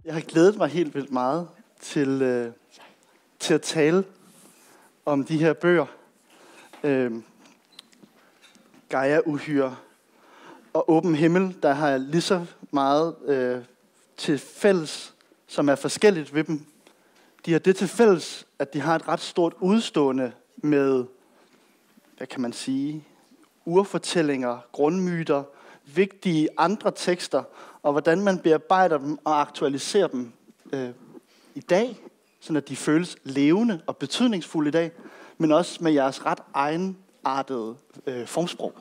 Jeg har glædet mig helt vildt meget til at tale om de her bøger. Gaia Uhyre og Åben Himmel, der har lige så meget til fælles, som er forskelligt ved dem. De har det til fælles, at de har et ret stort udstående med, hvad kan man sige, urfortællinger, grundmyter, vigtige andre tekster, og hvordan man bearbejder dem og aktualiserer dem i dag, så at de føles levende og betydningsfulde i dag, men også med jeres ret egenartede formsprog.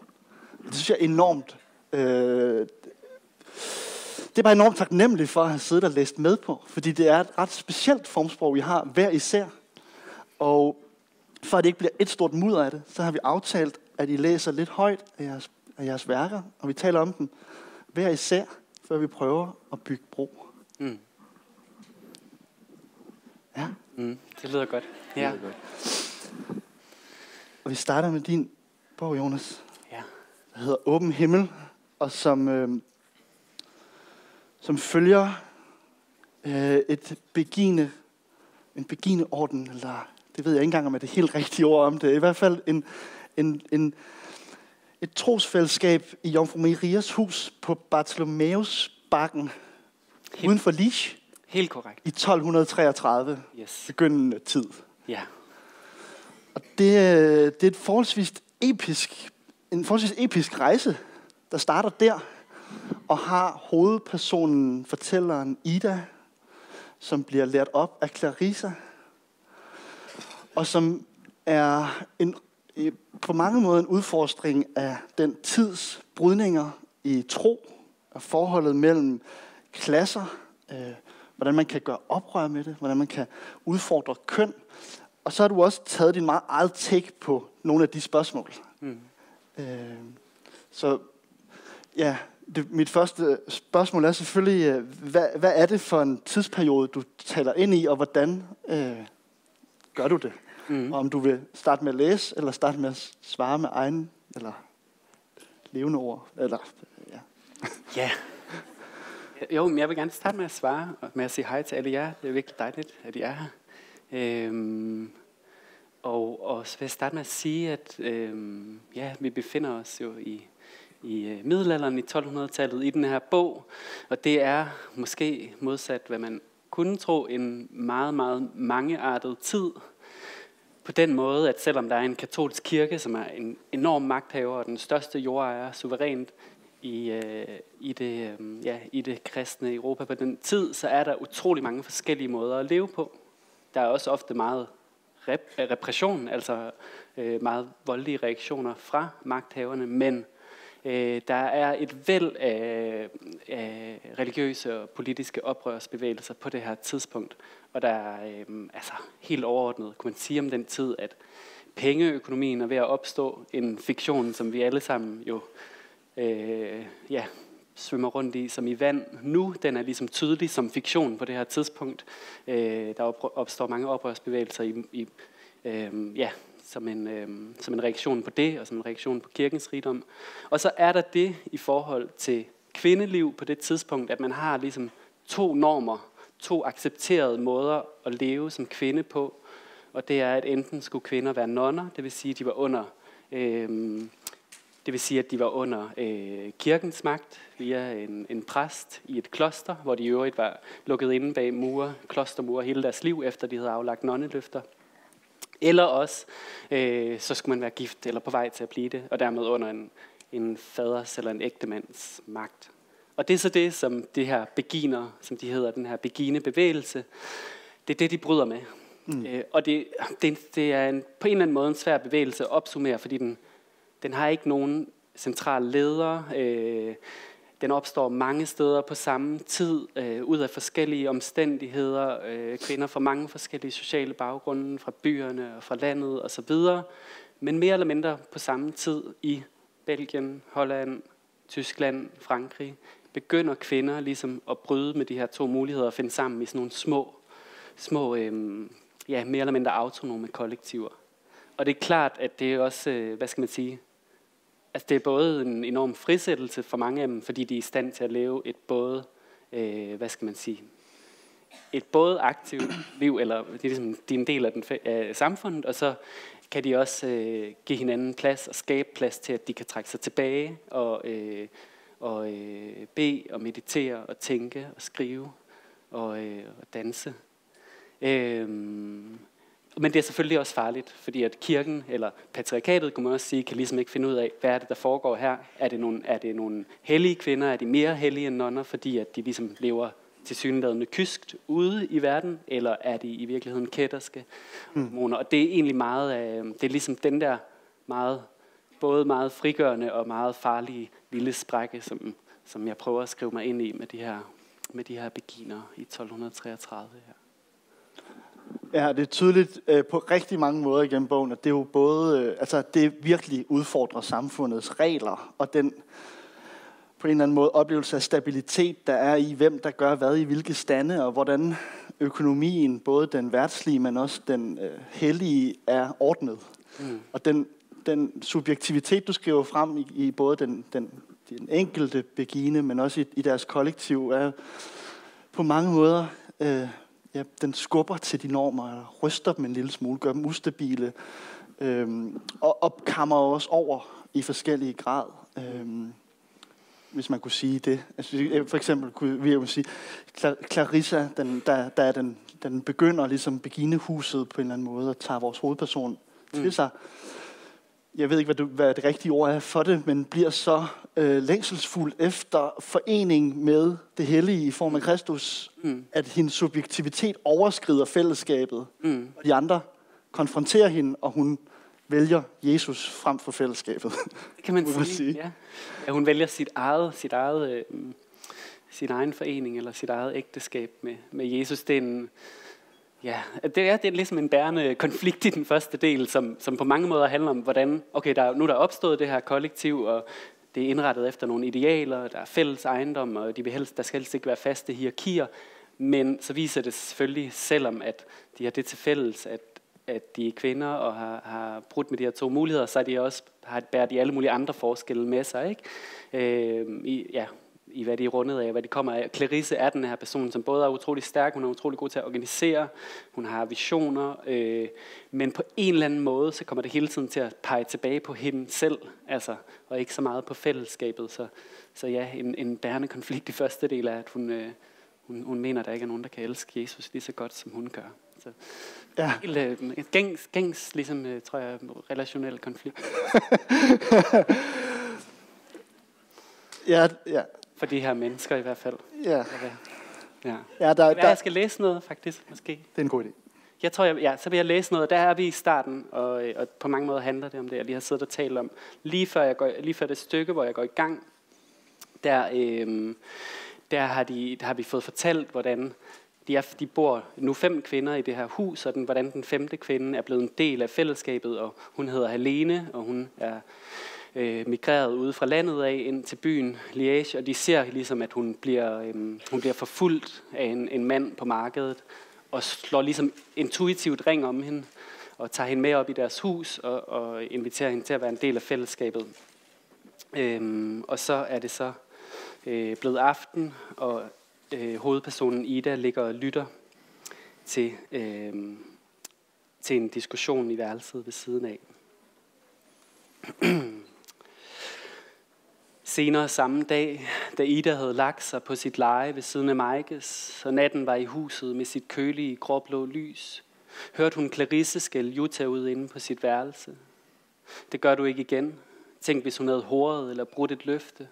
Det synes jeg er enormt. Det er bare enormt taknemmelig for at have siddet og læst med på, fordi det er et ret specielt formsprog, vi har hver især. Og for at det ikke bliver et stort mudder af det, så har vi aftalt, at I læser lidt højt af jeres værker, og vi taler om dem hver især, før vi prøver at bygge bro. Mm. Ja. Det lyder godt. Ja. Det lyder godt. Og vi starter med din bog, Jonas. Ja. Der hedder Åben Himmel, og som følger en begine orden, eller det ved jeg ikke engang, om det er det helt rigtige ord om det. I hvert fald et trosfællesskab i Jomfru Marias hus på Bartholomeusbakken uden for Lich. Helt korrekt. I 1233, Yes. begyndende tid. Ja. Og det er en forholdsvis episk rejse, der starter der, og har hovedpersonen, fortælleren Ida, som bliver lært op af Clarissa, og som er på mange måder en udfordring af den tids brydninger i tro, og forholdet mellem klasser, hvordan man kan gøre oprør med det, hvordan man kan udfordre køn. Og så har du også taget din meget eget take på nogle af de spørgsmål. Så ja, mit første spørgsmål er selvfølgelig, hvad er det for en tidsperiode, du taler ind i, og hvordan gør du det? Og om du vil starte med at læse, eller starte med at svare med egen, eller levende ord, eller ja. Ja. Jo, men jeg vil gerne starte med at svare, og med at sige hej til alle jer. Det er virkelig dejligt, at I er her. Og så vil jeg starte med at sige, at vi befinder os jo i middelalderen, i 1200-tallet, i den her bog. Og det er måske modsat, hvad man kunne tro, en meget, meget mangeartet tid. På den måde, at selvom der er en katolsk kirke, som er en enorm magthaver og den største jordejer suverænt i det kristne Europa på den tid, så er der utrolig mange forskellige måder at leve på. Der er også ofte meget repression, altså meget voldelige reaktioner fra magthaverne, men der er et væld af religiøse og politiske oprørsbevægelser på det her tidspunkt. Og der er helt overordnet, kunne man sige om den tid, at pengeøkonomien er ved at opstå, en fiktion, som vi alle sammen jo svømmer rundt i som i vand nu. Den er ligesom tydelig som fiktion på det her tidspunkt. Der opstår mange oprørsbevægelser som en reaktion på det, og som en reaktion på kirkens rigdom. Og så er der det i forhold til kvindeliv på det tidspunkt, at man har ligesom to normer, to accepterede måder at leve som kvinde på. Og det er, at enten skulle kvinder være nonner, det vil sige, at de var under kirkens magt via en præst i et kloster, hvor de i øvrigt var lukket inde bag klostermure hele deres liv, efter de havde aflagt nonneløfter. Eller også, så skulle man være gift eller på vej til at blive det, og dermed under en faders eller en ægtemands magt. Og det er så det, som det her beginer, som de hedder, den her beginebevægelse, det er det, de bryder med. Og det er på en eller anden måde en svær bevægelse at opsummere, fordi den Den har ikke nogen central leder. Den opstår mange steder på samme tid, ud af forskellige omstændigheder. Kvinder fra mange forskellige sociale baggrunde, fra byerne og fra landet osv. Men mere eller mindre på samme tid i Belgien, Holland, Tyskland, Frankrig, begynder kvinder ligesom at bryde med de her to muligheder og finde sammen i sådan nogle små mere eller mindre autonome kollektiver. Og det er klart, at det er også, hvad skal man sige, altså det er både en enorm frisættelse for mange af dem, fordi de er i stand til at leve et både, et både aktivt liv, eller det er ligesom, de er en del af samfundet, og så kan de også give hinanden plads og skabe plads til, at de kan trække sig tilbage og bede og meditere og tænke og skrive og danse. Men det er selvfølgelig også farligt, fordi at kirken, eller patriarkatet, kunne man også sige, kan ligesom ikke finde ud af, hvad er det, der foregår her. Er det nogle hellige kvinder? Er de mere hellige end nonner, fordi at de ligesom lever tilsyneladende kysk ude i verden? Eller er de i virkeligheden kætterske hormoner? Og det er egentlig meget af, det er ligesom den der både meget frigørende og meget farlige lille sprække, som jeg prøver at skrive mig ind i med de her beginer i 1233 her. Ja, det er tydeligt på rigtig mange måder igennem bogen, at det er jo både, det virkelig udfordrer samfundets regler, og den på en eller anden måde oplevelse af stabilitet, der er i, hvem der gør hvad i hvilke stande, og hvordan økonomien, både den verdslige, men også den hellige, er ordnet. Og den subjektivitet, du skriver frem i både den enkelte begine, men også i deres kollektiv, er på mange måder... den skubber til de normer, ryster dem en lille smule, gør dem ustabile, og opkammer også over i forskellige grad, hvis man kunne sige det. Altså, for eksempel kunne vi jo sige, Clarissa, den begynder ligesom beginehuset på en eller anden måde, og tager vores hovedperson til sig. Jeg ved ikke, hvad det rigtige ord er for det, men bliver så længselsfuld efter forening med det hellige i form af Kristus, at hendes subjektivitet overskrider fællesskabet, og de andre konfronterer hende, og hun vælger Jesus frem for fællesskabet. Det kan man sige. Ja. Ja, hun vælger sin egen forening, eller sit eget ægteskab med Jesus. Det er ligesom en bærende konflikt i den første del, som på mange måder handler om, hvordan, nu er der opstået det her kollektiv, og det er indrettet efter nogle idealer, der er fælles ejendom, og der skal helst ikke være faste hierarkier, men så viser det selvfølgelig, selvom at de har det til fælles, at de er kvinder og har brudt med de her to muligheder, så er de også, bærer de alle mulige andre forskelle med sig, ikke? I hvad de er rundet af, hvad de kommer af. Clarisse er den her person, som både er utrolig stærk, hun er utrolig god til at organisere, hun har visioner, men på en eller anden måde, så kommer det hele tiden til at pege tilbage på hende selv, altså, og ikke så meget på fællesskabet. Så ja, en bærende konflikt i første del er, at hun mener, at der ikke er nogen, der kan elske Jesus lige så godt, som hun gør. Så ja. Gængs ligesom, tror jeg, relationel konflikt. Ja. For de her mennesker i hvert fald. Ja. Jeg skal læse noget, faktisk, måske. Det er en god idé. Jeg tror, så vil jeg læse noget. Der er vi i starten, og på mange måder handler det om det, jeg lige har siddet og talt om. Lige før det stykke, hvor jeg går i gang, der har vi fået fortalt, hvordan de bor nu 5 kvinder i det her hus, og hvordan den 5. kvinde er blevet en del af fællesskabet, og hun hedder Helene, og hun er migreret ude fra landet af ind til byen Liège, og de ser ligesom, at hun bliver forfulgt af en mand på markedet, og slår ligesom intuitivt ring om hende, og tager hende med op i deres hus, og inviterer hende til at være en del af fællesskabet. Og så er det så blevet aften, og hovedpersonen Ida ligger og lytter til en diskussion i værelset ved siden af. Senere samme dag, da Ida havde lagt sig på sit leje ved siden af Majkes, og natten var i huset med sit kølige gråblå lys, hørte hun Clarisse skælde Jutta ud inde på sit værelse. Det gør du ikke igen. Tænk, hvis hun havde horet eller brudt et løfte.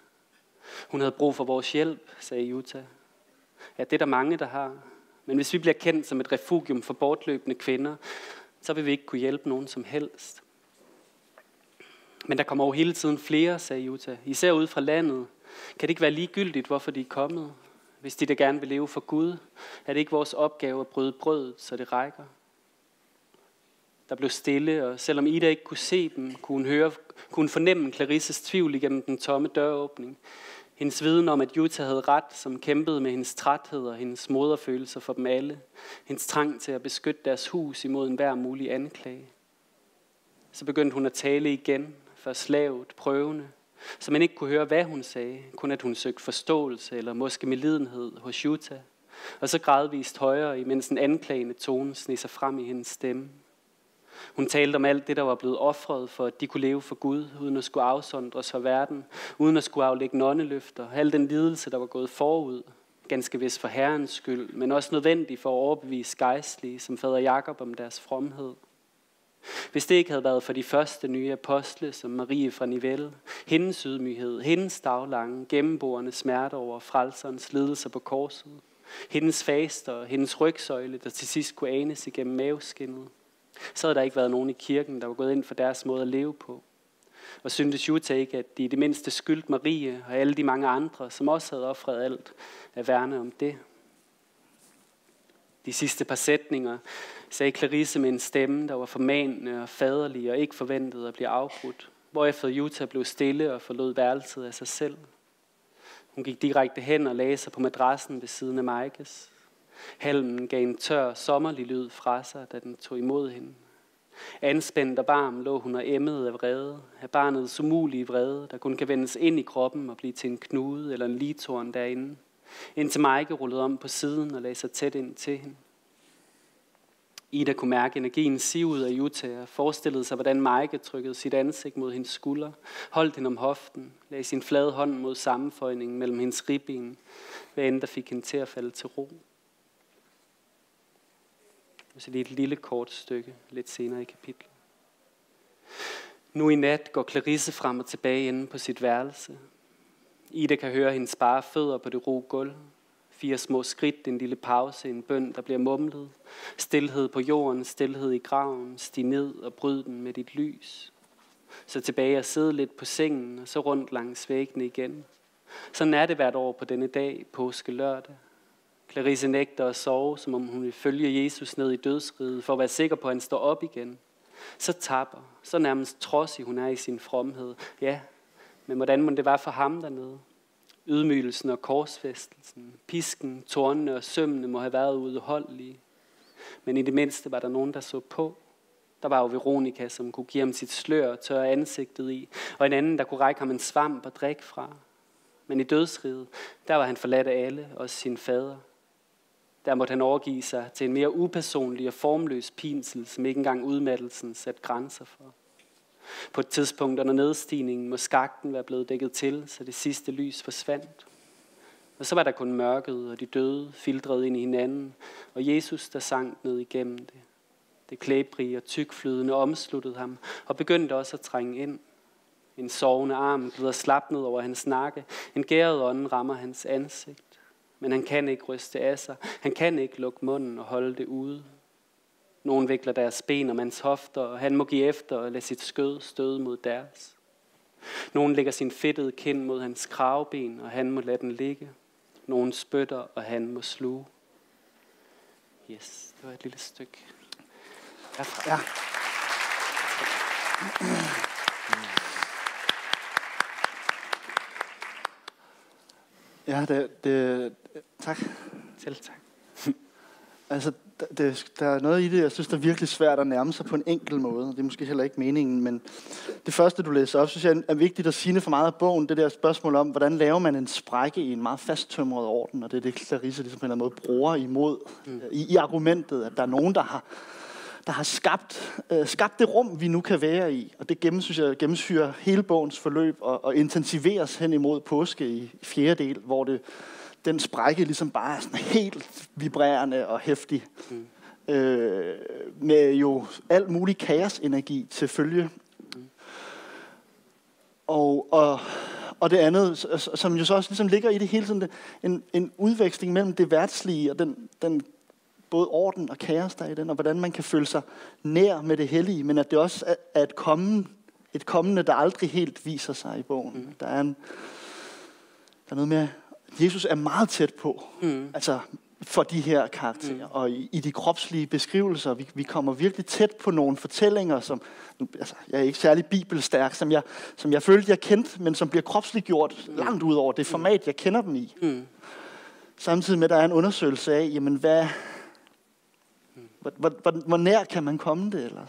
Hun havde brug for vores hjælp, sagde Jutta. Ja, det er der mange, der har. Men hvis vi bliver kendt som et refugium for bortløbende kvinder, så vil vi ikke kunne hjælpe nogen som helst. Men der kommer jo hele tiden flere, sagde Jutta. Især ude fra landet. Kan det ikke være ligegyldigt, hvorfor de er kommet? Hvis de da gerne vil leve for Gud, er det ikke vores opgave at bryde brødet, så det rækker? Der blev stille, og selvom Ida ikke kunne se dem, kunne hun fornemme Clarisses tvivl igennem den tomme døråbning. Hendes viden om, at Jutta havde ret, som kæmpede med hendes træthed og hendes moderfølelser for dem alle. Hendes trang til at beskytte deres hus imod enhver mulig anklage. Så begyndte hun at tale igen, først lavt, prøvende, så man ikke kunne høre, hvad hun sagde, kun at hun søgte forståelse eller måske medlidenhed hos Jutta. Og så gradvist højere, imens en anklagende tone sneg sig frem i hendes stemme. Hun talte om alt det, der var blevet ofret for, at de kunne leve for Gud, uden at skulle afsondres fra verden, uden at skulle aflægge nonneløfter, al den lidelse, der var gået forud, ganske vist for Herrens skyld, men også nødvendig for at overbevise gejstlige, som fader Jakob, om deres fromhed. Hvis det ikke havde været for de første nye apostle, som Marie fra Nivelle, hendes ydmyghed, hendes daglange, gennemborende smerte over frelserens lidelser på korset, hendes faster, hendes rygsøjle, der til sidst kunne anes igennem maveskinnet, så havde der ikke været nogen i kirken, der var gået ind for deres måde at leve på. Og syntes Jutta ikke, at de i det mindste skyldte Marie og alle de mange andre, som også havde ofret alt, at værne om det. De sidste par sætninger sagde Clarisse med en stemme, der var formanende og faderlig og ikke forventet at blive afbrudt, hvorefter Jutta blev stille og forlod værelset af sig selv. Hun gik direkte hen og lagde sig på madrassen ved siden af Majkes. Halmen gav en tør, sommerlig lyd fra sig, da den tog imod hende. Anspændt og barm lå hun og emmede af vrede, af barnets umulige vrede, der kun kan vendes ind i kroppen og blive til en knude eller en litorn derinde, indtil Majke rullede om på siden og lagde sig tæt ind til hende. Ida kunne mærke energien sive ud af Jutta og forestillede sig, hvordan Majke trykkede sit ansigt mod hendes skulder, holdt hende om hoften, lagde sin flade hånd mod sammenføjningen mellem hendes ribben, hvad end der fik hende til at falde til ro. Så lige et lille kort stykke lidt senere i kapitlet. Nu i nat går Clarisse frem og tilbage inde på sit værelse. Ida kan høre hendes bare fødder på det ro gulv. 4 små skridt, en lille pause, en bøn, der bliver mumlet. Stilhed på jorden, stilhed i graven, stig ned og bryd den med dit lys. Så tilbage og sidde lidt på sengen, og så rundt langs væggene igen. Sådan er det hvert år på denne dag, påske lørdag. Clarisse nægter at sove, som om hun vil følge Jesus ned i dødsriget, for at være sikker på, at han står op igen. Så tapper, så nærmest trodsig hun er i sin fromhed. Ja, men hvordan må det være for ham dernede? Ydmygelsen og korsfæstelsen, pisken, tårnene og sømmene må have været udholdelige. Men i det mindste var der nogen, der så på. Der var jo Veronica, som kunne give ham sit slør og tørre ansigtet i, og en anden, der kunne række ham en svamp og drikke fra. Men i dødsriget, der var han forladt af alle, også sin fader. Der måtte han overgive sig til en mere upersonlig og formløs pinsel, som ikke engang udmattelsen satte grænser for. På et tidspunkt under nedstigningen må skakten være blevet dækket til, så det sidste lys forsvandt. Og så var der kun mørket, og de døde filtrede ind i hinanden, og Jesus, der sank ned igennem det. Det klæbrige og tykflydende omsluttede ham, og begyndte også at trænge ind. En sovende arm glider slap ned over hans nakke, en gæret ånde rammer hans ansigt. Men han kan ikke ryste af sig, han kan ikke lukke munden og holde det ude. Nogen vikler deres ben om hans hofter, og han må give efter og lade sit skød støde mod deres. Nogen lægger sin fedtede kind mod hans kravben, og han må lade den ligge. Nogen spytter, og han må sluge. Yes, det var et lille stykke. Ja. Ja, tak. Selv tak. Altså, der er noget i det, jeg synes, der er virkelig svært at nærme sig på en enkel måde. Det er måske heller ikke meningen, men det første, du læser op, synes jeg er vigtigt at sige for meget af bogen. Det der spørgsmål om, hvordan laver man en sprække i en meget fasttømret orden, og det er det, Clarisse ligesom på en eller anden måde bruger imod i argumentet, at der er nogen, der har skabt det rum, vi nu kan være i. Og det gennemsyrer hele bogens forløb og intensiveres hen imod påske i 4. del, hvor den sprække ligesom bare er sådan helt vibrerende og heftig. Med jo alt mulig kaosenergi til følge. Og det andet, som jo så også ligesom ligger i det hele tiden, en udveksling mellem det verdslige og den både orden og kaos der i den, og hvordan man kan føle sig nær med det hellige, men at det også er et komme et kommende, der aldrig helt viser sig i bogen. Der er noget med, Jesus er meget tæt på, altså for de her karakterer, og i de kropslige beskrivelser, vi kommer virkelig tæt på nogle fortællinger, som, altså, jeg er ikke særlig bibelstærk, som jeg følte, jeg kendte, men som bliver kropsligt gjort langt ud over det format, jeg kender dem i. Samtidig med, at der er en undersøgelse af, jamen hvor nær kan man komme det, eller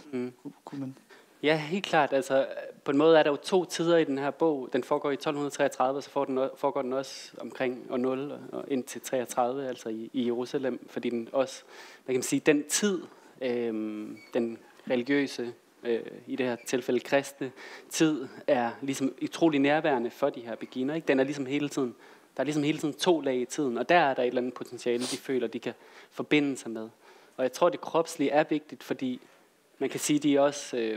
kunne man... Ja, helt klart. Altså, på en måde er der jo 2 tider i den her bog. Den foregår i 1233, og så foregår den også omkring år 0 og indtil 33, altså i Jerusalem, fordi den også, hvad kan man sige, den tid, den religiøse, i det her tilfælde kristne tid, er ligesom utrolig nærværende for de her beginner. Ikke? Den er ligesom hele tiden, der er ligesom hele tiden 2 lag i tiden, og der er der et eller andet potentiale, de føler, de kan forbinde sig med. Og jeg tror, det kropslige er vigtigt, fordi man kan sige, de er også,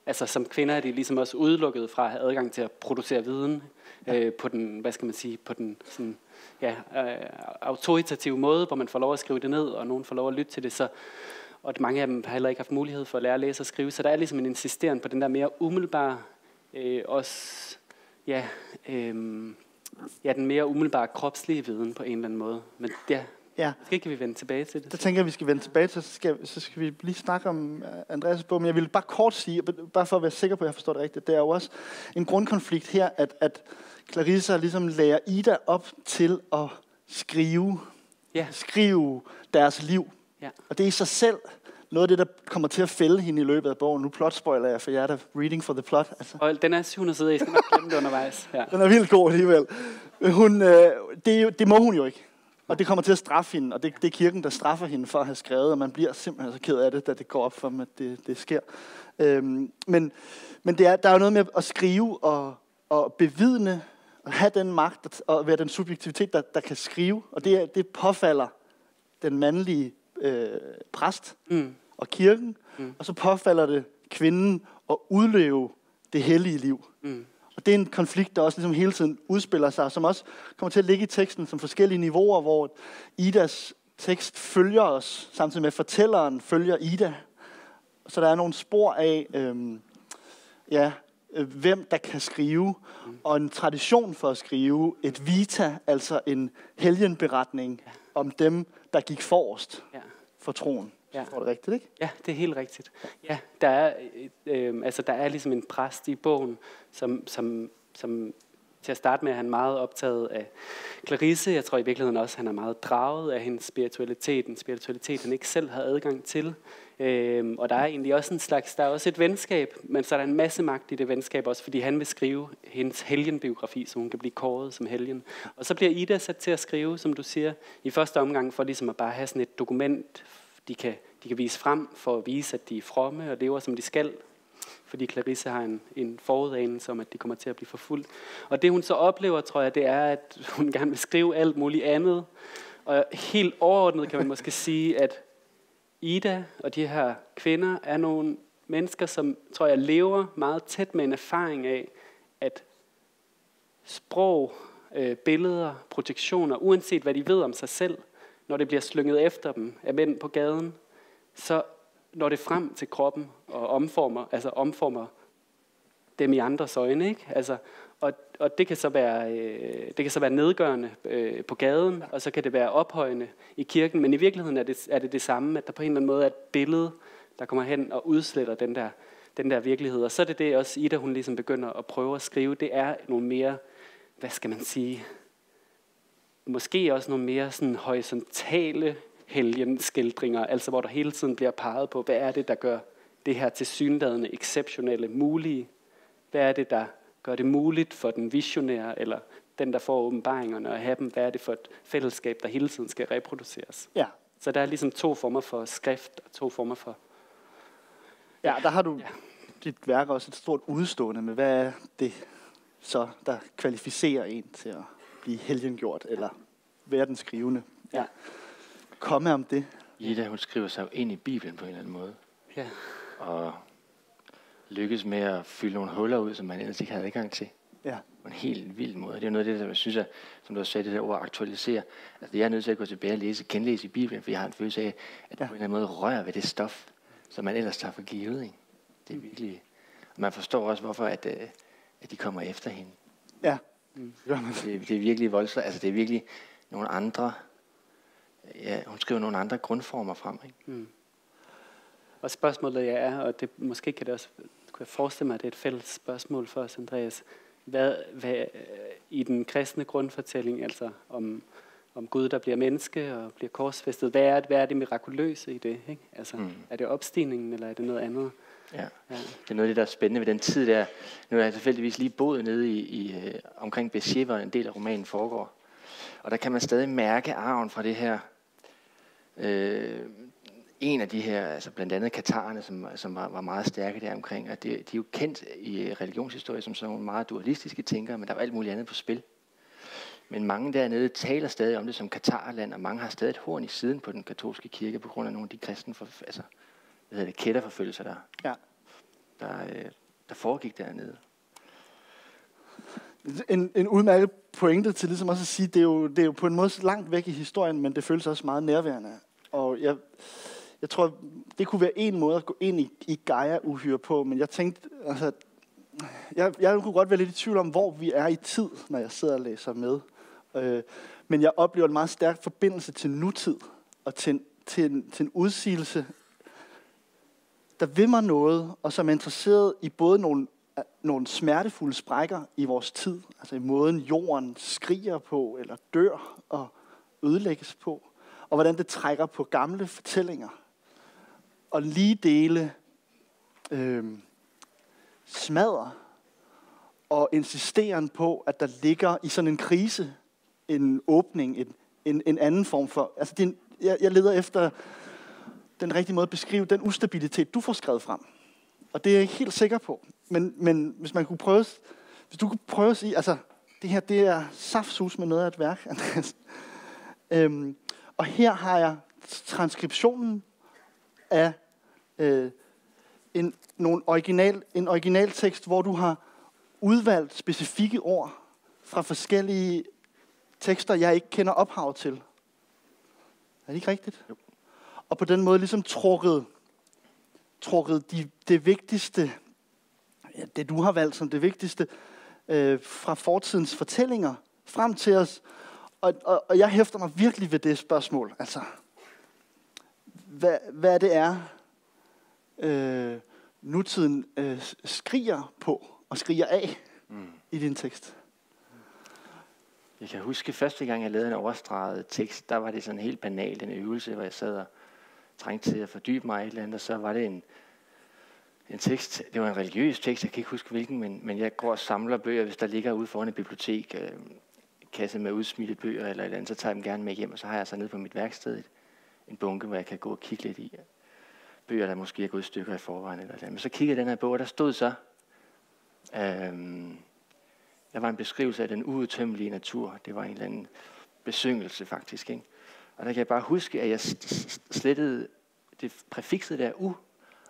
altså som kvinder er de ligesom også udelukket fra at have adgang til at producere viden på den, hvad skal man sige, på den sådan, autoritative måde, hvor man får lov at skrive det ned, og nogen får lov at lytte til det. Så, og mange af dem har heller ikke haft mulighed for at lære at læse og skrive, så der er ligesom en insisteren på den der mere umiddelbare, den mere umiddelbare kropslige viden på en eller anden måde. Men måske kan vi vende tilbage til det. Det tænker jeg, vi skal vende tilbage til. Så skal vi lige snakke om Andreas' bog. Men jeg vil bare kort sige, bare for at være sikker på, at jeg forstår det rigtigt, det er jo også en grundkonflikt her, at Clarissa ligesom lærer Ida op til at skrive deres liv. Ja. Og det er i sig selv noget af det, der kommer til at fælde hende i løbet af bogen. Nu plotspoiler jeg for jer, der reading for the plot. Altså. Og den er 700 sider, jeg skal nok glemme det undervejs. Ja. Den er vildt god alligevel. Det må hun jo ikke. Og det kommer til at straffe hende, og det er kirken, der straffer hende for at have skrevet, og man bliver simpelthen så ked af det, da det går op for dem, at det sker. Men der er jo noget med at skrive og bevidne, og have den magt, og være den subjektivitet, der kan skrive. Og det påfalder den mandlige præst og kirken, og så påfalder det kvinden at udleve det hellige liv. Og det er en konflikt, der også ligesom hele tiden udspiller sig, som også kommer til at ligge i teksten som forskellige niveauer, hvor Idas tekst følger os, samtidig med at fortælleren følger Ida. Så der er nogle spor af, hvem der kan skrive, og en tradition for at skrive, et vita, altså en helgenberetning om dem, der gik forrest for troen. Ja. Var det rigtigt, ikke? Ja, det er helt rigtigt. Ja, der er ligesom en præst i bogen, som til at starte med er han meget optaget af Clarisse. Jeg tror i virkeligheden også, han er meget draget af hendes spiritualitet, en spiritualitet, han ikke selv har adgang til. Og der er egentlig også der er også et venskab, men så er der en masse magt i det venskab også, fordi han vil skrive hendes helgenbiografi, så hun kan blive kåret som helgen. Og så bliver Ida sat til at skrive, som du siger, i første omgang for ligesom at bare have sådan et dokument, de kan vise frem for at vise, at de er fromme og lever, som de skal. Fordi Clarisse har en forudanelse om, at de kommer til at blive forfulgt. Og det hun så oplever, tror jeg, det er, at hun gerne vil skrive alt muligt andet. Og helt overordnet kan man måske sige, at Ida og de her kvinder er nogle mennesker, som, tror jeg, lever meget tæt med en erfaring af, at sprog, billeder, projektioner, uanset hvad de ved om sig selv, når det bliver slynget efter dem af mænd på gaden, så når det frem til kroppen og omformer dem i andres øjne, ikke? Altså, og det kan så være nedgørende på gaden, og så kan det være ophøjende i kirken, men i virkeligheden er det samme, at der på en eller anden måde er et billede, der kommer hen og udsletter den der virkelighed. Og så er det også Ida, hun ligesom begynder at prøve at skrive, det er nogle mere, hvad skal man sige, måske også nogle mere sådan horisontale helgenskildringer, altså hvor der hele tiden bliver peget på, hvad er det, der gør det her tilsyneladende exceptionelle mulige? Hvad er det, der gør det muligt for den visionære, eller den, der får åbenbaringerne at have dem? Hvad er det for et fællesskab, der hele tiden skal reproduceres? Ja. Så der er ligesom 2 former for skrift, og 2 former for... Ja, der har du dit værk også et stort udstående med, hvad er det så, der kvalificerer en til at blive helgengjort, eller være den skrivende? Ja. Komme om det. Ida, hun skriver sig jo ind i Bibelen på en eller anden måde. Ja. Og lykkes med at fylde nogle huller ud, som man ellers ikke havde adgang til. Ja. På en helt vild måde. Det er noget af det, jeg synes, at, som du har sagt, det der ord aktualisere. Altså, jeg er nødt til at gå tilbage og genlæse i Bibelen, for jeg har en følelse af, at det på en eller anden måde rører ved det stof, som man ellers tager for givet. Ikke? Det er virkelig... Man forstår også, hvorfor at de kommer efter hende. Ja. Det er virkelig voldsomt. Altså, det er virkelig nogle andre... Ja, hun skriver nogle andre grundformer frem, ikke? Mm. Og spørgsmålet er, og det måske kan jeg forestille mig, at det er et fælles spørgsmål for os, Andreas. Hvad i den kristne grundfortælling, altså om Gud, der bliver menneske og bliver korsfæstet, hvad er det mirakuløse i det? Ikke? Altså, er det opstigningen, eller er det noget andet? Ja. Det er noget af det, der er spændende ved den tid der. Nu har jeg tilfældigvis lige boet nede i omkring Béziers, hvor en del af romanen foregår. Og der kan man stadig mærke arven fra det her. En af de her, altså blandt andet katarerne, som var meget stærke der omkring, og de er jo kendt i religionshistorie som sådan nogle meget dualistiske tænkere, men der var alt muligt andet på spil. Men mange dernede taler stadig om det som katarland, og mange har stadig et horn i siden på den katolske kirke, på grund af nogle af de kristne kætterforfølgelser, der foregik dernede. En udmærket pointe til ligesom også at sige, det er jo på en måde langt væk i historien, men det føles også meget nærværende. Og jeg tror, det kunne være en måde at gå ind i Gaia-uhyre på, men jeg tænkte, altså, jeg kunne godt være lidt i tvivl om, hvor vi er i tid, når jeg sidder og læser med. Men jeg oplever en meget stærk forbindelse til nutid, og til en udsigelse, der vil mig noget, og som er interesseret i både nogle smertefulde sprækker i vores tid, altså i måden jorden skriger på, eller dør og ødelægges på, og hvordan det trækker på gamle fortællinger, og lige dele smadre og insisteren på, at der ligger i sådan en krise en åbning, en anden form for... Altså jeg leder efter den rigtige måde at beskrive den ustabilitet, du får skrevet frem. Og det er jeg ikke helt sikker på. Men hvis du kunne prøve at sige, altså det her, det er saftsus med noget af et værk, Andreas. Og her har jeg transkriptionen af en originaltekst, hvor du har udvalgt specifikke ord fra forskellige tekster, jeg ikke kender ophav til. Er det ikke rigtigt? Jo. Og på den måde ligesom trukket det vigtigste, ja, det du har valgt som det vigtigste, fra fortidens fortællinger frem til os. Og jeg hæfter mig virkelig ved det spørgsmål. Altså, hvad det er, nutiden skriger på og skriger af i din tekst. Jeg kan huske første gang, jeg lavede en overstreget tekst, der var det sådan helt banalt en øvelse, hvor jeg sad og trængte til at fordybe mig i et eller andet, og så var det en tekst, det var en religiøs tekst, jeg kan ikke huske hvilken, men jeg går og samler bøger, hvis der ligger ude foran et bibliotek, kasse med udsmidte bøger eller et eller andet, så tager jeg dem gerne med hjem, og så har jeg så nede på mit værksted en bunke, hvor jeg kan gå og kigge lidt i. Bøger, der måske er gået i stykker i forvejen eller andet. Men så kiggede jeg den her bog, og der stod så, der var en beskrivelse af den uudtømmelige natur. Det var en eller anden besyngelse faktisk, ikke? Og der kan jeg bare huske, at jeg slettede det præfikset der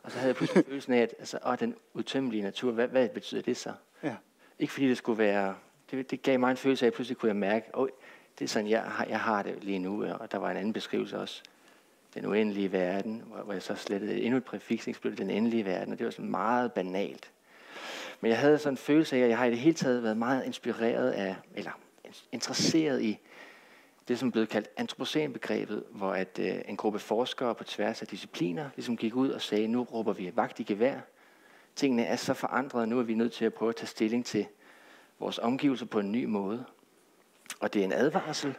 og så havde jeg pludselig følelsen af, at altså, den udtømmelige natur, hvad betyder det så? Ja. Ikke fordi det skulle være, det gav mig en følelse af, at pludselig kunne jeg mærke, det er sådan, jeg har det lige nu, og der var en anden beskrivelse også. Den uendelige verden, hvor jeg så slettede endnu et præfiks, ikke, blev den endelige verden, og det var sådan meget banalt. Men jeg havde sådan en følelse af, at jeg har i det hele taget været meget inspireret af, eller interesseret i det, som er blevet kaldt antropocæn-begrebet, hvor en gruppe forskere på tværs af discipliner ligesom gik ud og sagde, nu råber vi vagt i gevær. Tingene er så forandrede, nu er vi nødt til at prøve at tage stilling til vores omgivelser på en ny måde. Og det er en advarsel,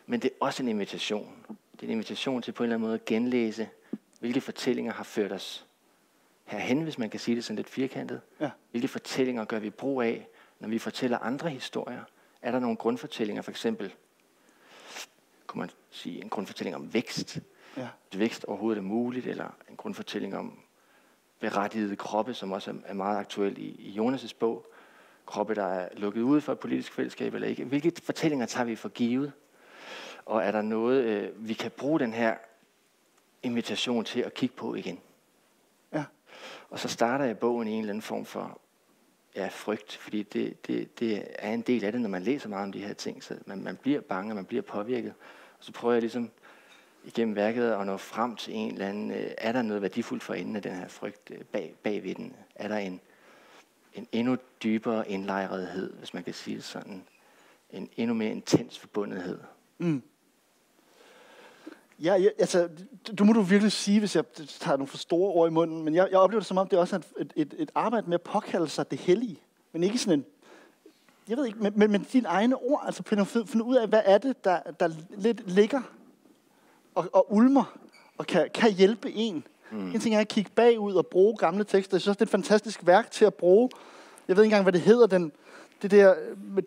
men det er også en invitation. Det er en invitation til på en eller anden måde at genlæse, hvilke fortællinger har ført os herhen, hvis man kan sige det sådan lidt firkantet. Ja. Hvilke fortællinger gør vi brug af, når vi fortæller andre historier? Er der nogle grundfortællinger, for eksempel, kunne man sige, en grundfortælling om vækst? Ja. At vækst overhovedet er muligt, eller en grundfortælling om berettigede kroppe, som også er meget aktuel i Jonas' bog. Kroppe, der er lukket ude for et politisk fællesskab eller ikke. Hvilke fortællinger tager vi for givet? Og er der noget, vi kan bruge den her invitation til at kigge på igen? Ja. Og så starter jeg bogen i en eller anden form for frygt, fordi det er en del af det, når man læser meget om de her ting. Så man bliver bange, man bliver påvirket. Og så prøver jeg ligesom igennem værket at nå frem til en eller anden, er der noget værdifuldt for enden af den her frygt bagved den? Er der en endnu dybere indlejrethed, hvis man kan sige det sådan. En endnu mere intens forbundethed. Mm. Ja, altså, du må virkelig sige, hvis jeg tager nogle for store ord i munden, men jeg oplever det som om, det også er et arbejde med at påkalde sig det hellige. Men ikke sådan en, jeg ved ikke, men dine egne ord, altså finde ud af, hvad er det, der lidt ligger og ulmer, og kan hjælpe en. En ting er at kigge bagud og bruge gamle tekster. Jeg synes også, det er et fantastisk værk til at bruge. Jeg ved ikke engang, hvad det hedder, det der,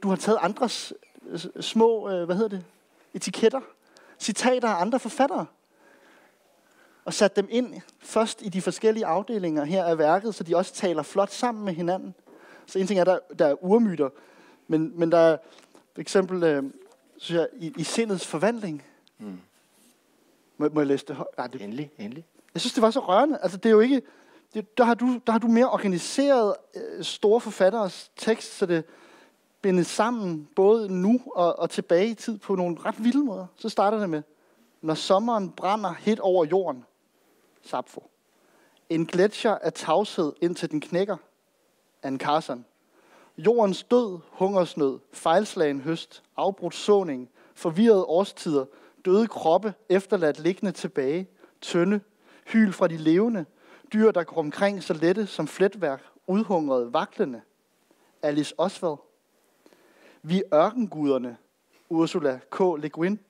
du har taget andres små, etiketter, citater af andre forfattere, og sat dem ind først i de forskellige afdelinger her af værket, så de også taler flot sammen med hinanden. Så en ting er, der er urmyter, men der er for eksempel, synes jeg, i sindets forvandling. Må jeg læse det højt? Endelig. Jeg synes, det var så rørende. Altså, det er jo ikke... Der har du mere organiseret store forfatteres tekst, så det bindes sammen både nu og tilbage i tid på nogle ret vilde måder. Så starter det med, når sommeren brænder helt over jorden. Sappho. En gletsjer af tavshed indtil den knækker. Anne Carson. Jordens død, hungersnød, fejlslagen høst, afbrudt såning, forvirrede årstider, døde kroppe efterladt liggende tilbage, tynde, hyl fra de levende, dyr, der går omkring så lette som fletværk, udhungrede, vaklende. Alice Oswald. Vi ørkenguderne, Ursula K. Le Guin.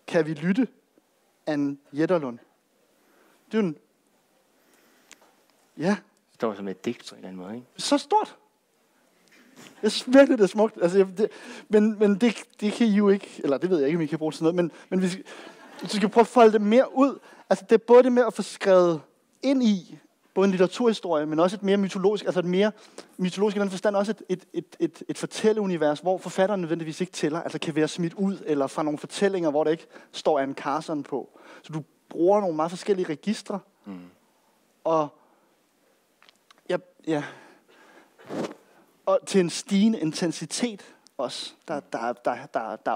Kan vi lytte? Anne Jetterlund. Det er jo en... Ja. Det står som et digt på en eller anden måde, ikke? Så stort. Jeg synes virkelig, det er smukt. Altså, men det kan I jo ikke... Eller det ved jeg ikke, om I kan bruge til noget. Men vi skal prøve at folde det mere ud. Altså, det er både det med at få skrevet ind i både en litteraturhistorie, men også et mere mytologisk, altså et mere mytologisk i den forstand, også et fortælleunivers, hvor forfatteren nødvendigvis ikke tæller, altså kan være smidt ud, eller fra nogle fortællinger, hvor der ikke står Anne Carson på. Så du bruger nogle meget forskellige registre, og og til en stigende intensitet også. Der er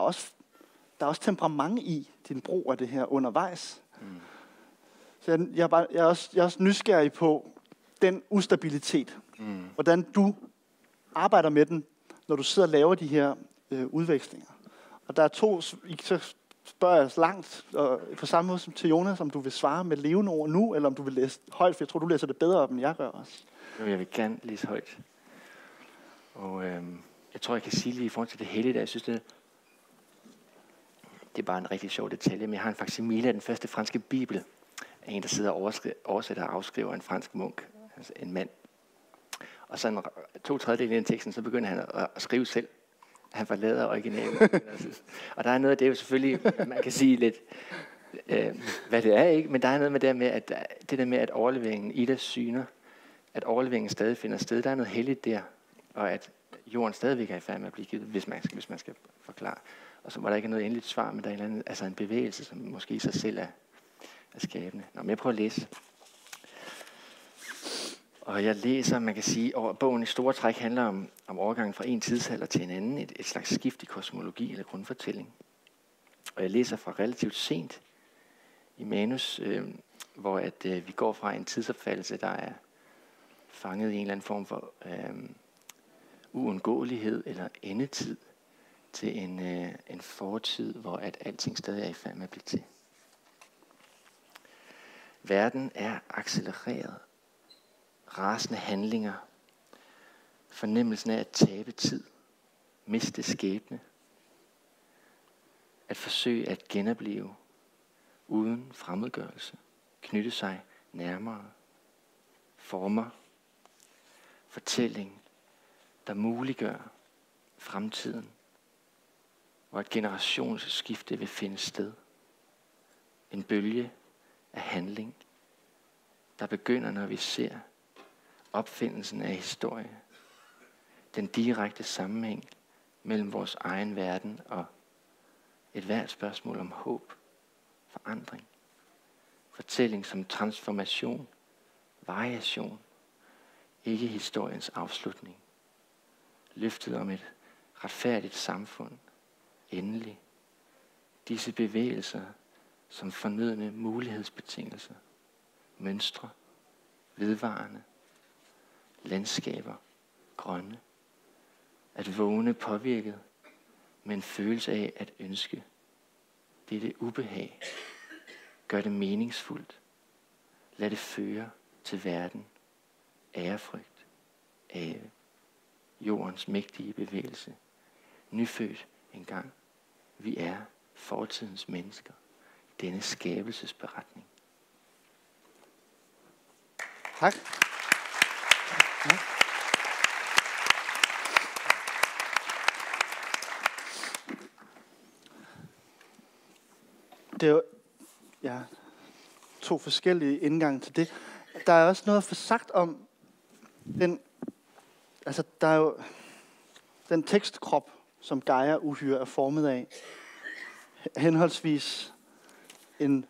også temperament i din brug af det her undervejs. Så jeg er også nysgerrig på den ustabilitet. Hvordan du arbejder med den, når du sidder og laver de her udvekslinger. Og der er to, så spørger jeg langt, og på samme måde som til Jonas, om du vil svare med levende ord nu, eller om du vil læse højt, for jeg tror, du læser det bedre op, end jeg gør også. Jo, jeg vil gerne læse højt. Og jeg tror, jeg kan sige lige i forhold til det hellige, der jeg synes, det er bare en rigtig sjov detalje, men jeg har en facsimile af den første franske bibel. En, der sidder og oversætter og afskriver en fransk munk, altså en mand. Og så 2/3 af den teksten, så begynder han at skrive selv. Han forlader originalen. Og der er noget af det jo selvfølgelig, man kan sige lidt, hvad det er, ikke? Men der er noget med det der med, at overleveringen i det syner, at overleveringen stadig finder sted. Der er noget helligt der, og at jorden stadigvæk er i færd med at blive givet, hvis man skal forklare. Og så var der ikke noget endeligt svar, men der er en, anden, altså en bevægelse, som måske i sig selv er skabende. Nå, men jeg prøver at læse. Og jeg læser, man kan sige, at bogen i store træk handler om overgangen fra en tidsalder til en anden, et slags skift i kosmologi eller grundfortælling. Og jeg læser fra relativt sent i manus, hvor vi går fra en tidsopfattelse, der er fanget i en eller anden form for uundgåelighed eller endetid, til en fortid, hvor at alting stadig er i færd med at blive til. Verden er accelereret. Rasende handlinger. Fornemmelsen af at tabe tid. Miste skæbne. At forsøge at genopleve. Uden fremmedgørelse. Knytte sig nærmere. Former. Fortælling, der muliggør fremtiden. Hvor et generationsskifte vil finde sted. En bølge af handling, der begynder, når vi ser opfindelsen af historie. Den direkte sammenhæng mellem vores egen verden og et hvert spørgsmål om håb, forandring. Fortælling som transformation, variation, ikke historiens afslutning. Løftet om et retfærdigt samfund, endelig. Disse bevægelser som fornødne mulighedsbetingelser, mønstre, vedvarende, landskaber, grønne. At vågne påvirket med en følelse af at ønske. Det er det ubehag. Gør det meningsfuldt. Lad det føre til verden. Ærefrygt. Ave. Jordens mægtige bevægelse. Nyfødt engang. Vi er fortidens mennesker. Denne skabelsesberetning. Tak. Ja. Det er jo to forskellige indgange til det. Der er også noget at få sagt om den, altså der er jo den tekstkrop, som Gaia-uhyre er formet af, henholdsvis en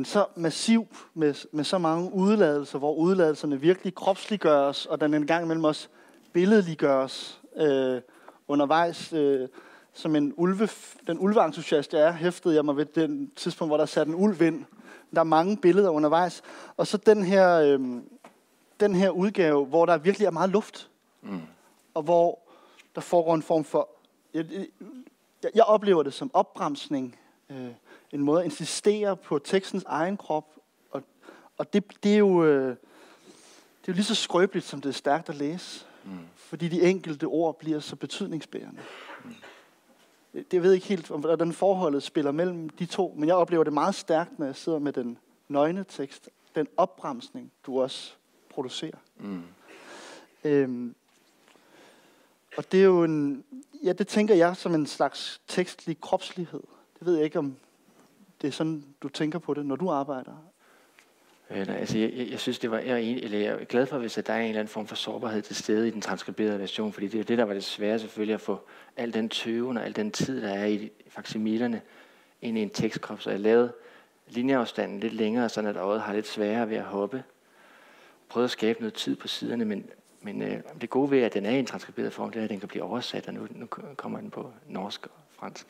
så massiv, med så mange udladelser, hvor udladelserne virkelig kropsliggøres, og den en gang imellem også billedliggøres undervejs. Som den ulveentusiast jeg er, hæftede jeg mig ved den tidspunkt, hvor der satte en ulv ind. Der er mange billeder undervejs. Og så den her udgave, hvor der virkelig er meget luft. Og hvor der foregår en form for... Jeg oplever det som opbremsning. En måde at insistere på tekstens egen krop. Og det er jo lige så skrøbeligt, som det er stærkt at læse. Fordi de enkelte ord bliver så betydningsbærende. Det ved ikke helt, hvordan forholdet spiller mellem de to, men jeg oplever det meget stærkt, når jeg sidder med den nøgne tekst. Den opbremsning, du også producerer. Og det er jo det tænker jeg som en slags tekstlig kropslighed. Det ved jeg ikke, om det er sådan, du tænker på det, når du arbejder. Altså, jeg synes, det var jeg er glad for, hvis der er en eller anden form for sårbarhed til stede i den transkriberede version, fordi det er det, der var det svære selvfølgelig, at få al den tøven og al den tid, der er i faksimilerne, ind i en tekstkrop. Så jeg lavede linjeafstanden lidt længere, så at øjet har lidt sværere ved at hoppe. Prøvede at skabe noget tid på siderne, men det gode ved, at den er i en transkriberet form, det er, at den kan blive oversat, og nu kommer den på norsk og fransk.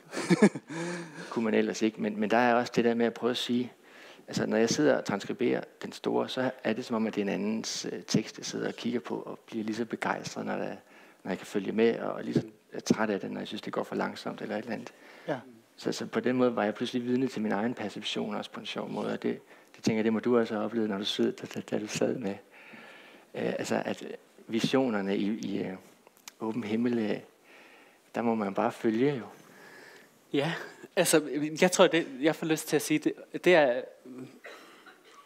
Kunne man ellers ikke, men der er også det der med at prøve at sige, altså, når jeg sidder og transkriberer den store, så er det som om, at det er en andens tekst, jeg sidder og kigger på, og bliver lige så begejstret, når jeg kan følge med, og lige så træt af det, når jeg synes, det går for langsomt, eller et eller andet. Ja. Så på den måde var jeg pludselig vidne til min egen perception, også på en sjov måde, og det tænker jeg, det må du også have oplevet, når du da du sad med. Altså, at visionerne i åben himmel, der må man bare følge jo. Ja, altså, jeg tror, jeg får lyst til at sige, det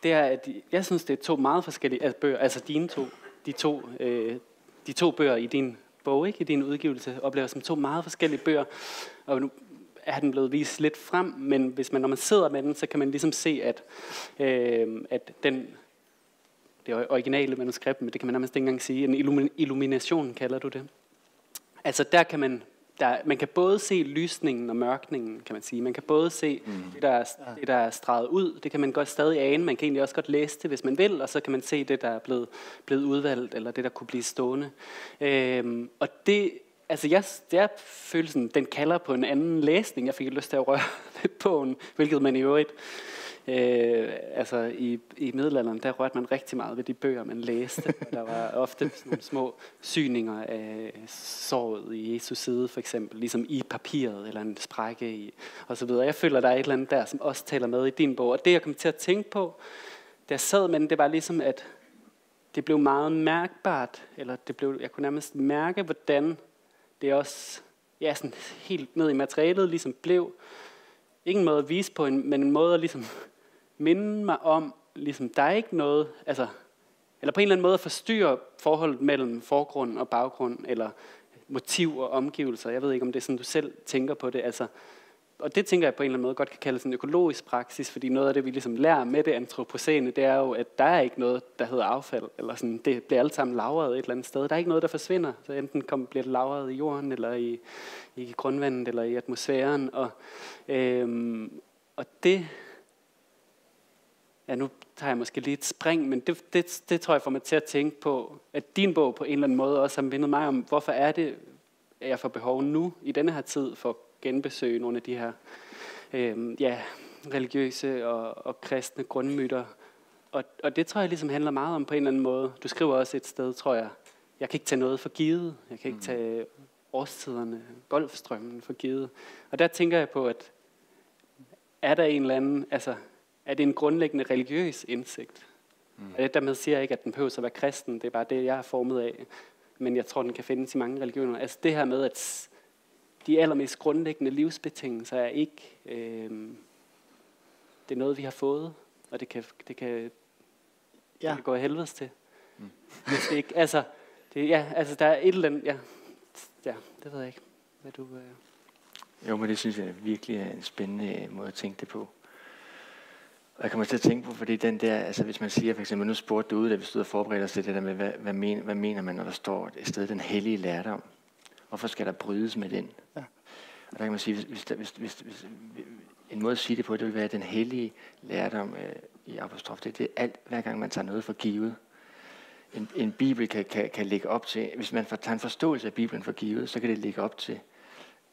er, at jeg synes, det er to meget forskellige bøger, altså de to bøger i din bog, ikke, i din udgivelse, oplever som to meget forskellige bøger, og nu er den blevet vist lidt frem, men når man sidder med den, så kan man ligesom se, at det originale manuskript, men det kan man nærmest ikke engang sige, en illumination kalder du det. Altså der kan man kan både se lysningen og mørkningen, kan man sige. Man kan både se det, der er streget ud. Det kan man godt stadig ane. Man kan egentlig også godt læse det, hvis man vil. Og så kan man se det, der er blevet udvalgt, eller det, der kunne blive stående. Og det, altså jeg føler sådan, den kalder på en anden læsning. Jeg fik lyst til at røre ved bogen, hvilket man i øvrigt... altså i middelalderen, der rørte man rigtig meget ved de bøger, man læste. Der var ofte sådan nogle små syninger af såret i Jesus side, for eksempel, ligesom i papiret, eller en sprække i, og så videre. Jeg føler, der er et eller andet der, som også taler med i din bog. Og det, jeg kom til at tænke på, da jeg sad med den, det var ligesom, at det blev meget mærkbart, eller jeg kunne nærmest mærke, hvordan det også, sådan helt ned i materialet, ligesom blev, ikke en måde at vise på, men en måde at ligesom minde mig om, ligesom der er ikke noget, altså, eller på en eller anden måde at forstyrre forholdet mellem forgrund og baggrund, eller motiv og omgivelser. Jeg ved ikke, om det er sådan, du selv tænker på det. Altså, og det tænker jeg på en eller anden måde godt kan kaldes en økologisk praksis, fordi noget af det, vi ligesom lærer med det antropocæne, det er jo, at der er ikke noget, der hedder affald, eller sådan, det bliver alt sammen lagret et eller andet sted. Der er ikke noget, der forsvinder. Så enten bliver det lagret i jorden, eller i grundvandet, eller i atmosfæren. Og det... Ja, nu tager jeg måske lige et spring, men det tror jeg får mig til at tænke på, at din bog på en eller anden måde også har mindet mig om, hvorfor er det, at jeg får behov nu, i denne her tid, for at genbesøge nogle af de her religiøse og kristne grundmyter. Og det tror jeg ligesom handler meget om på en eller anden måde. Du skriver også et sted, tror jeg, jeg kan ikke tage noget for givet. Jeg kan ikke tage årstiderne, golfstrømmen for givet. Og der tænker jeg på, at er der en eller anden, altså er det en grundlæggende religiøs indsigt? Og det dermed siger jeg ikke, at den behøver at være kristen. Det er bare det, jeg er formet af. Men jeg tror, den kan findes i mange religioner. Altså det her med, at de allermest grundlæggende livsbetingelser er ikke, det er noget, vi har fået, og det kan gå af helvedes til. Hvis det ikke, altså, der er et eller andet, det ved jeg ikke, hvad du... Jo, men det synes jeg virkelig er en spændende måde at tænke det på. Og jeg kommer til at tænke på, fordi den der, altså hvis man siger for eksempel, nu spurgte du ude, da vi stod og forberedte os til det der med, hvad mener man, når der står et sted, den hellige lærdom? Hvorfor skal der brydes med den? Ja. Og der kan man sige, hvis en måde at sige det på, det vil være, at den hellige lærdom i apostrof, det er alt, hver gang man tager noget for givet. En bibel kan lægge op til, hvis man tager en forståelse af Bibelen for givet, så kan det lægge op til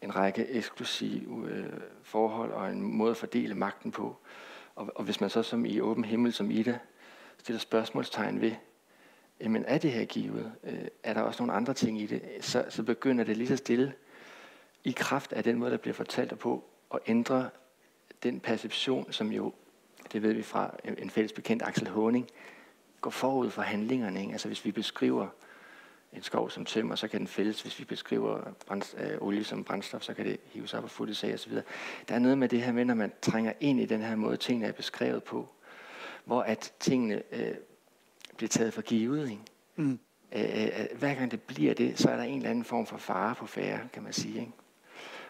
en række eksklusive forhold og en måde at fordele magten på. Og hvis man så som i åben himmel, som Ida, stiller spørgsmålstegn ved, jamen er det her givet? Er der også nogle andre ting i det? Så begynder det lige så stille, i kraft af den måde, der bliver fortalt på, at ændre den perception, som jo, det ved vi fra en fælles bekendt, Axel Håning, går forud for handlingerne. Ikke? Altså hvis vi beskriver en skov som tømmer, så kan den fældes. Hvis vi beskriver olie som brændstof, så kan det hives op og futtes af osv. Der er noget med det her med, når man trænger ind i den her måde, tingene er beskrevet på, hvor at tingene bliver taget for givet. Ikke? Hver gang det bliver det, så er der en eller anden form for fare på færre, kan man sige. Ikke?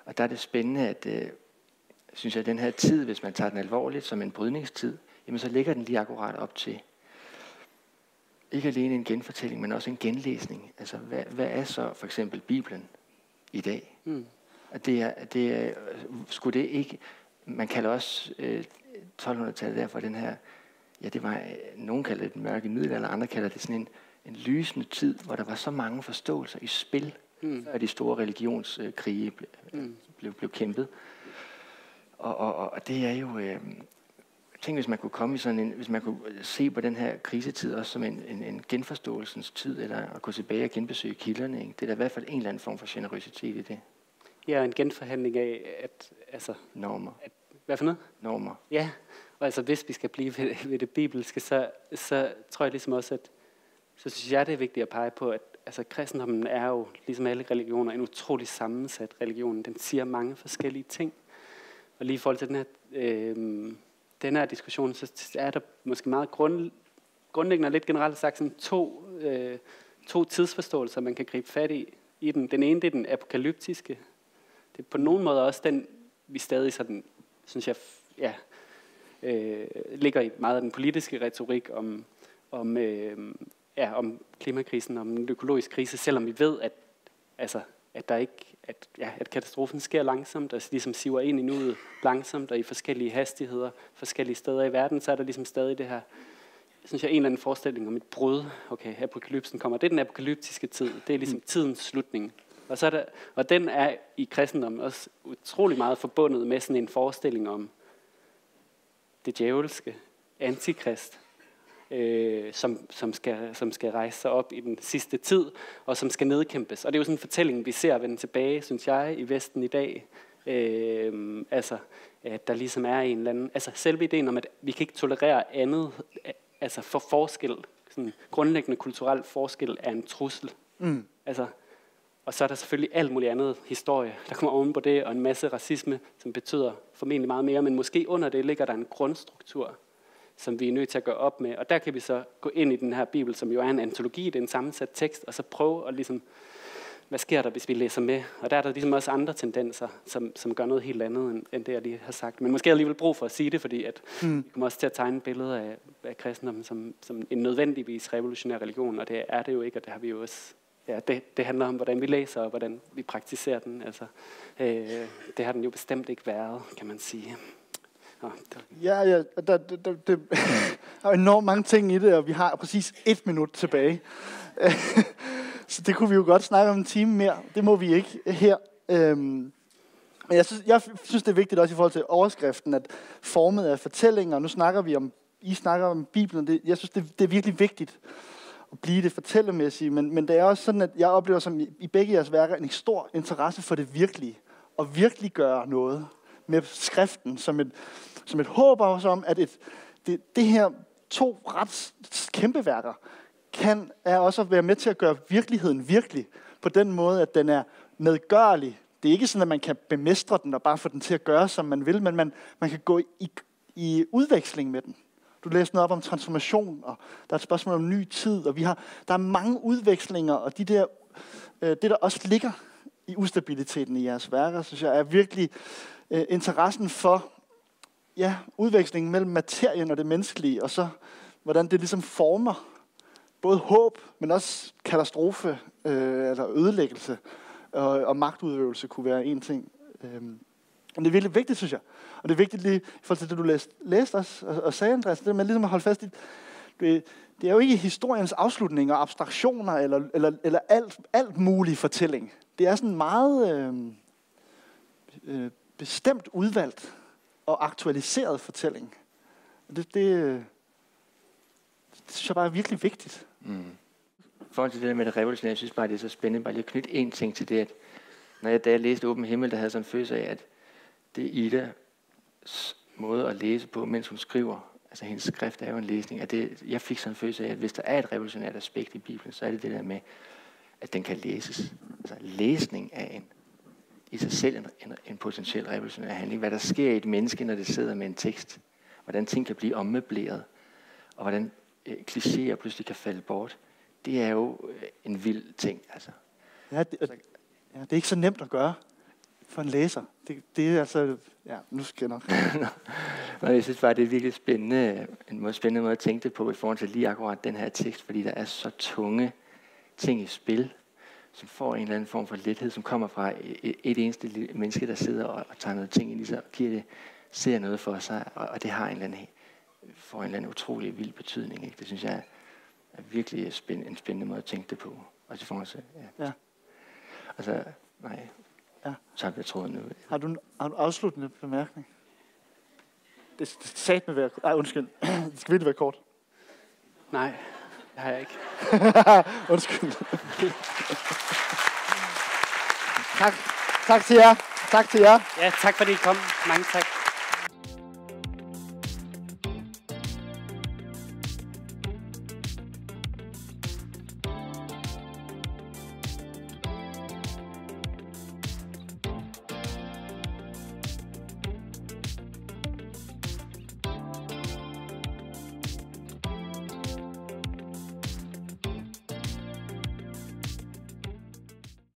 Og der er det spændende, at synes jeg, den her tid, hvis man tager den alvorligt som en brydningstid, jamen så ligger den lige akkurat op til ikke alene en genfortælling, men også en genlæsning. Altså, hvad er så for eksempel Bibelen i dag? Og skulle det ikke, man kalder også 1200-tallet derfor den her, ja, det var, nogen kalder det den mørke middelalder, andre kalder det sådan en lysende tid, hvor der var så mange forståelser i spil, før de store religionskrige blev kæmpet. Og det er jo... Tænk, hvis man kunne komme i sådan hvis man kunne se på den her krisetid også som en genforståelsens tid, eller at gå tilbage og genbesøge kilderne. Ikke? Det er da i hvert fald en eller anden form for generøsitet i det. Ja, en genforhandling af, normer. Hvad for noget? Normer. Ja, og altså hvis vi skal blive ved det bibelske, så tror jeg ligesom også, så synes jeg, det er vigtigt at pege på, at altså, kristendommen er jo, ligesom alle religioner, en utrolig sammensat religion. Den siger mange forskellige ting. Og lige i forhold til den her diskussion, så er der måske meget grundlæggende og lidt generelt sagt sådan to tidsforståelser, man kan gribe fat i den. Den ene, det er den apokalyptiske. Det er på nogen måde også den, vi stadig sådan, synes jeg, ligger i meget af den politiske retorik om klimakrisen, om en økologisk krise, selvom vi ved, at katastrofen sker langsomt, og ligesom siver ind i nuet langsomt, og i forskellige hastigheder, forskellige steder i verden, så er der ligesom stadig det her, synes jeg, en eller anden forestilling om et brud. Okay, apokalypsen kommer. Det er den apokalyptiske tid. Det er ligesom tidens slutning. Og den er i kristendommen også utrolig meget forbundet med sådan en forestilling om det djævelske, antikrist, som skal rejse sig op i den sidste tid, og som skal nedkæmpes. Og det er jo sådan en fortælling, vi ser vende tilbage, synes jeg, i Vesten i dag. At der ligesom er en eller anden... Altså selve ideen om, at vi kan ikke tolerere andet, altså for forskel, sådan grundlæggende kulturel forskel, er en trussel. Og så er der selvfølgelig alt muligt andet historie, der kommer oven på det, og en masse racisme, som betyder formentlig meget mere, men måske under det ligger der en grundstruktur, som vi er nødt til at gøre op med. Og der kan vi så gå ind i den her bibel, som jo er en antologi, det er en sammensat tekst, og så prøve at ligesom, hvad sker der, hvis vi læser med? Og der er der ligesom også andre tendenser, som gør noget helt andet, end det, jeg lige har sagt. Men måske er alligevel brug for at sige det, fordi at vi kommer også til at tegne et billede af kristendommen som en nødvendigvis revolutionær religion, og det er det jo ikke, og det har vi jo også... Ja, det handler om, hvordan vi læser, og hvordan vi praktiserer den. Altså, det har den jo bestemt ikke været, kan man sige. Der er enormt mange ting i det, og vi har præcis 1 minut tilbage. Så det kunne vi jo godt snakke om en time mere. Det må vi ikke her. Men jeg synes, det er vigtigt også i forhold til overskriften, at formet af fortællinger, nu snakker vi om, I snakker om Bibelen, jeg synes, det er virkelig vigtigt blive det fortællemæssige, men det er også sådan, at jeg oplever som i begge jeres værker en stor interesse for det virkelige, og virkelig gøre noget med skriften, som et håb også om, at det her 2 ret kæmpe værker er også at være med til at gøre virkeligheden virkelig, på den måde, at den er medgørlig. Det er ikke sådan, at man kan bemestre den og bare få den til at gøre, som man vil, men man kan gå i udveksling med den. Du læste noget op om transformation, og der er et spørgsmål om ny tid, og der er mange udvekslinger, og det der også ligger i ustabiliteten i jeres værker, synes jeg, er virkelig interessen for udvekslingen mellem materien og det menneskelige, og så hvordan det ligesom former både håb, men også katastrofe, eller ødelæggelse, og magtudøvelse kunne være en ting. Men det er virkelig vigtigt, synes jeg. Og det er vigtigt lige, i forhold til det, du læste også, og sagde, Andreas, det med ligesom at holde fast i, det er jo ikke historiens afslutning og abstraktioner, eller alt mulig fortælling. Det er sådan meget bestemt udvalgt og aktualiseret fortælling. Det synes jeg bare er virkelig vigtigt. I forhold til det der med det revolutionære, jeg synes bare, det er så spændende. Bare lige at knytte én ting til det, at da jeg læste Åben Himmel, der havde sådan en følelse af, at det er Idas måde at læse på, mens hun skriver. Altså hendes skrift er jo en læsning. Jeg fik sådan en følelse af, at hvis der er et revolutionært aspekt i Bibelen, så er det det der med, at den kan læses. Altså læsning er i sig selv en potentiel revolutionær handling. Hvad der sker i et menneske, når det sidder med en tekst. Hvordan ting kan blive ommøbleret. Og hvordan klichéer pludselig kan falde bort. Det er jo en vild ting. Altså. Ja, det er ikke så nemt at gøre for en læser. Det er altså... Ja, nu skal jeg nok. Jeg synes bare, det er virkelig spændende, spændende måde at tænke det på i forhold til lige akkurat den her tekst, fordi der er så tunge ting i spil, som får en eller anden form for lethed, som kommer fra et eneste menneske, der sidder og tager noget ting ind i sig og ser noget for sig, og det har får en eller anden utrolig vild betydning. Ikke? Det synes jeg er virkelig en spændende måde at tænke det på. Og det får mig ja. Altså, nej. Ja. Så har jeg troet nu. Har du afsluttende bemærkning? Det sagde med være... Ej, undskyld. Det skal virkelig være kort. Nej, det har jeg ikke. Undskyld. Tak. Tak til jer. Tak til jer. Ja, tak fordi I kom. Mange tak.